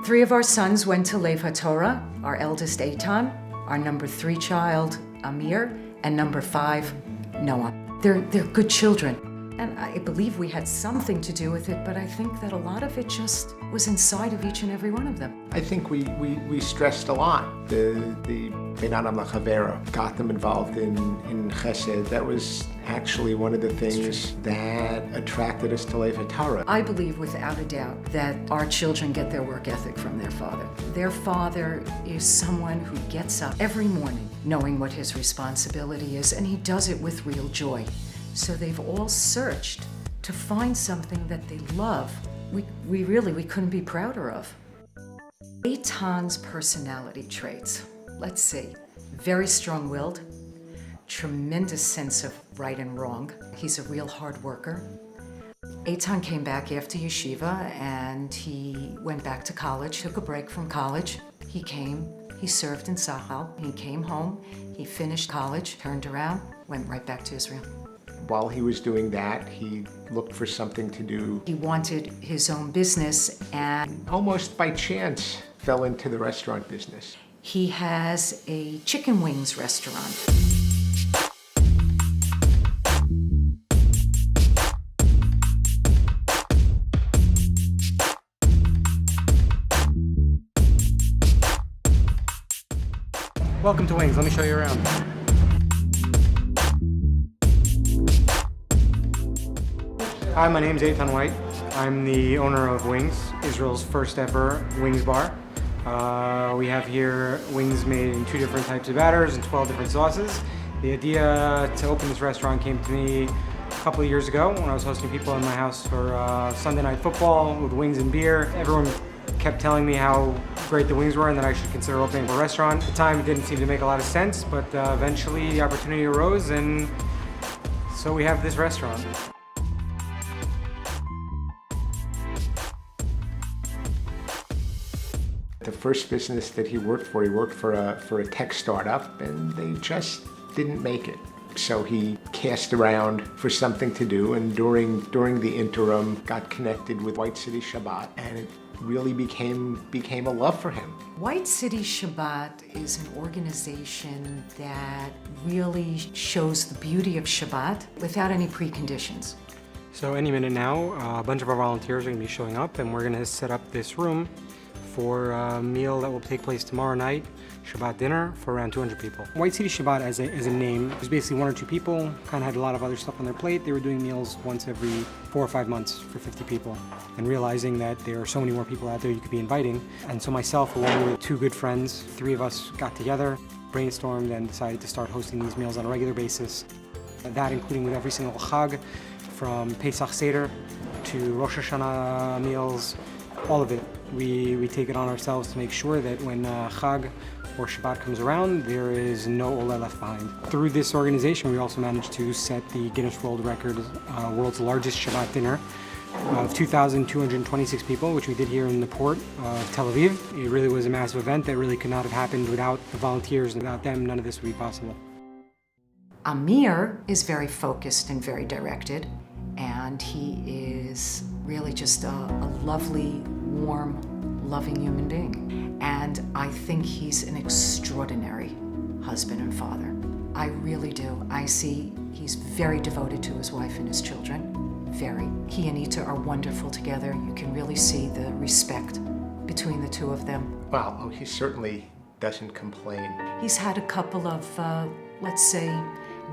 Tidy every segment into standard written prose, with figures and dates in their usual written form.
3 of our sons went to Lev HaTorah, our eldest Eitan, our number 3 child Amir, and number 5 Noah. They're good children. And I believe we had something to do with it, but I think that a lot of it just was inside of each and every one of them. I think we stressed a lot. The Ben Adam LaChavera got them involved in Chesed. That was actually one of the things that attracted us to Lev HaTorah. I believe without a doubt that our children get their work ethic from their father. Their father is someone who gets up every morning knowing what his responsibility is, and he does it with real joy. So they've all searched to find something that they love. We couldn't be prouder of. Eitan's personality traits, let's see, very strong-willed, tremendous sense of right and wrong. He's a real hard worker. Eitan came back after yeshiva and he went back to college, took a break from college. He came, he served in Sahel, he came home, he finished college, turned around, went right back to Israel. While he was doing that, he looked for something to do. He wanted his own business and almost by chance fell into the restaurant business. He has a chicken wings restaurant. Welcome to Wings. Let me show you around. Hi, my name's Eitan White. I'm the owner of Wings, Israel's first ever wings bar. We have here wings made in 2 different types of batters and 12 different sauces. The idea to open this restaurant came to me a couple of years ago when I was hosting people in my house for Sunday night football with wings and beer. Everyone kept telling me how great the wings were and that I should consider opening a restaurant. At the time, it didn't seem to make a lot of sense, but eventually the opportunity arose, and so we have this restaurant. The first business that he worked for a tech startup, and they just didn't make it. So he cast around for something to do, and during the interim, got connected with White City Shabbat, and it really became a love for him. White City Shabbat is an organization that really shows the beauty of Shabbat without any preconditions. So any minute now, a bunch of our volunteers are going to be showing up, and we're going to set up this room for a meal that will take place tomorrow night, Shabbat dinner, for around 200 people. White City Shabbat as a name was basically 1 or 2 people, kind of had a lot of other stuff on their plate. They were doing meals once every 4 or 5 months for 50 people, and realizing that there are so many more people out there you could be inviting. And so myself, along with 2 good friends, 3 of us got together, brainstormed, and decided to start hosting these meals on a regular basis. That including with every single Chag, from Pesach Seder to Rosh Hashanah meals, all of it. We take it on ourselves to make sure that when Chag or Shabbat comes around, there is no Olah left behind. Through this organization, we also managed to set the Guinness World Record, world's largest Shabbat dinner of 2,226 people, which we did here in the port of Tel Aviv. It really was a massive event that really could not have happened without the volunteers. Without them, none of this would be possible. Amir is very focused and very directed, and he is really just a lovely, warm, loving human being. And I think he's an extraordinary husband and father. I really do. I see he's very devoted to his wife and his children. Very. He and Ita are wonderful together. You can really see the respect between the 2 of them. Well, he certainly doesn't complain. He's had a couple of, let's say,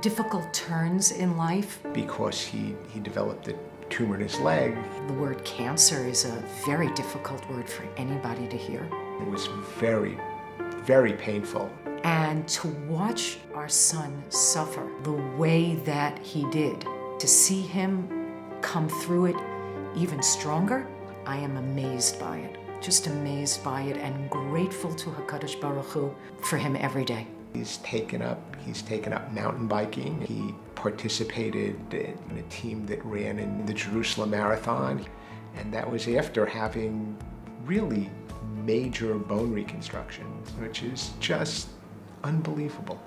difficult turns in life. Because he developed a tumor in his leg. The word cancer is a very difficult word for anybody to hear. It was very, very painful. And to watch our son suffer the way that he did, to see him come through it even stronger, I am amazed by it. Just amazed by it and grateful to HaKadosh Baruch Hu for him every day. He's taken up mountain biking. He participated in a team that ran in the Jerusalem Marathon, and that was after having really major bone reconstruction, which is just unbelievable.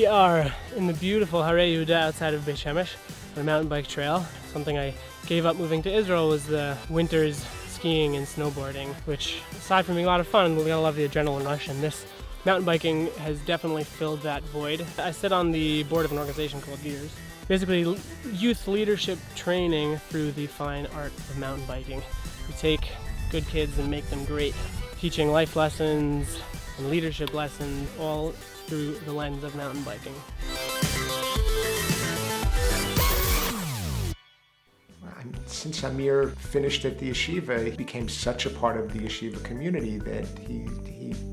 We are in the beautiful Honoree outside of Beit Shemesh on a mountain bike trail. Something I gave up moving to Israel was the winters skiing and snowboarding, which aside from being a lot of fun, we gotta love the adrenaline rush, and this mountain biking has definitely filled that void. I sit on the board of an organization called Years. Basically, youth leadership training through the fine art of mountain biking. We take good kids and make them great, teaching life lessons and leadership lessons all through the lens of mountain biking. Since Amir finished at the yeshiva, he became such a part of the yeshiva community that he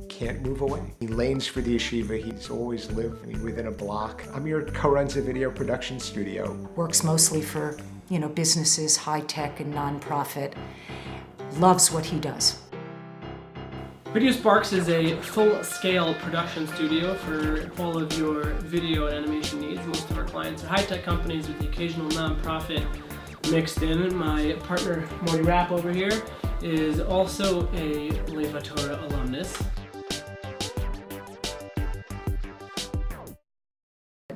can't move away. He lanes for the yeshiva. He's always lived within a block. Amir co-runs a video production studio. Works mostly for, businesses, high-tech and non-profit. Loves what he does. Video Sparks is a full-scale production studio for all of your video and animation needs. Most of our clients are high-tech companies with the occasional non-profit mixed in. My partner, Morty Rapp over here, is also a HaTorah alumnus.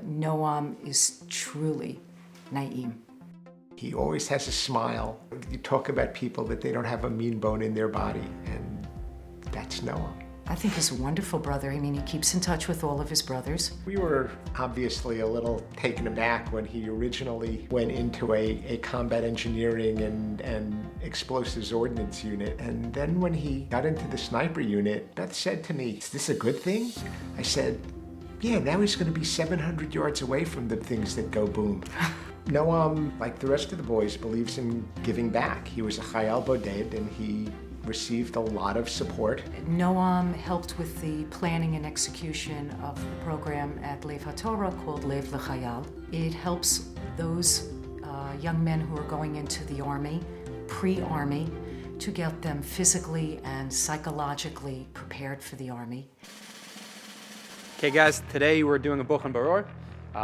Noam is truly Naim. He always has a smile. You talk about people that they don't have a mean bone in their body, and that's Noam. I think he's a wonderful brother. He keeps in touch with all of his brothers. We were obviously a little taken aback when he originally went into a combat engineering and explosives ordnance unit. And then when he got into the sniper unit, Beth said to me, "Is this a good thing?" I said, "Yeah, now he's going to be 700 yards away from the things that go boom." Noam, like the rest of the boys, believes in giving back. He was a Chayal Boded, and he received a lot of support. Noam helped with the planning and execution of the program at HaTorah called Lev L'Chayal. It helps those young men who are going into the Army, pre-Army, to get them physically and psychologically prepared for the Army. Okay guys, today we're doing a Bochum Baror.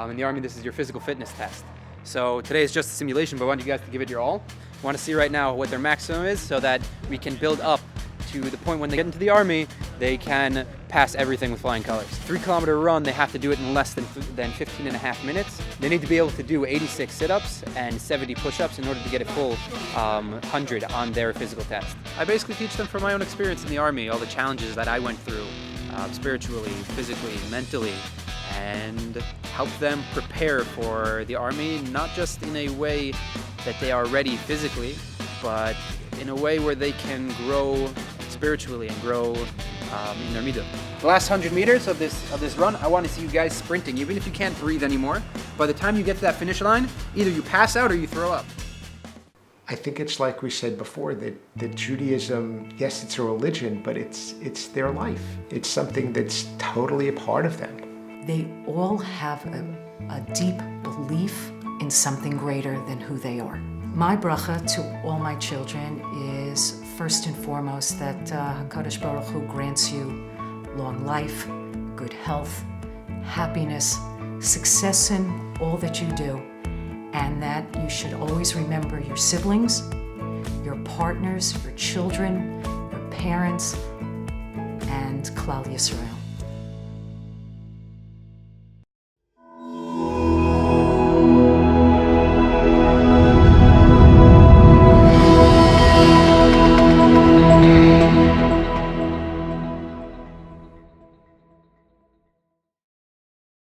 In the Army, this is your physical fitness test. So today is just a simulation, but I want you guys to give it your all. I want to see right now what their maximum is so that we can build up to the point when they get into the Army, they can pass everything with flying colors. 3-kilometer run, they have to do it in less than 15 and a half minutes. They need to be able to do 86 sit-ups and 70 push-ups in order to get a full 100 on their physical test. I basically teach them from my own experience in the Army, all the challenges that I went through, spiritually, physically, mentally, and help them prepare for the Army, not just in a way that they are ready physically, but in a way where they can grow spiritually and grow in their midah. The last 100 meters of this run, I want to see you guys sprinting, even if you can't breathe anymore. By the time you get to that finish line, either you pass out or you throw up. I think it's like we said before, that Judaism, yes, it's a religion, but it's their life. It's something that's totally a part of them. They all have a deep belief in something greater than who they are. My bracha to all my children is first and foremost that HaKadosh Baruch Hu grants you long life, good health, happiness, success in all that you do, and that you should always remember your siblings, your partners, your children, your parents, and Klal Yisrael.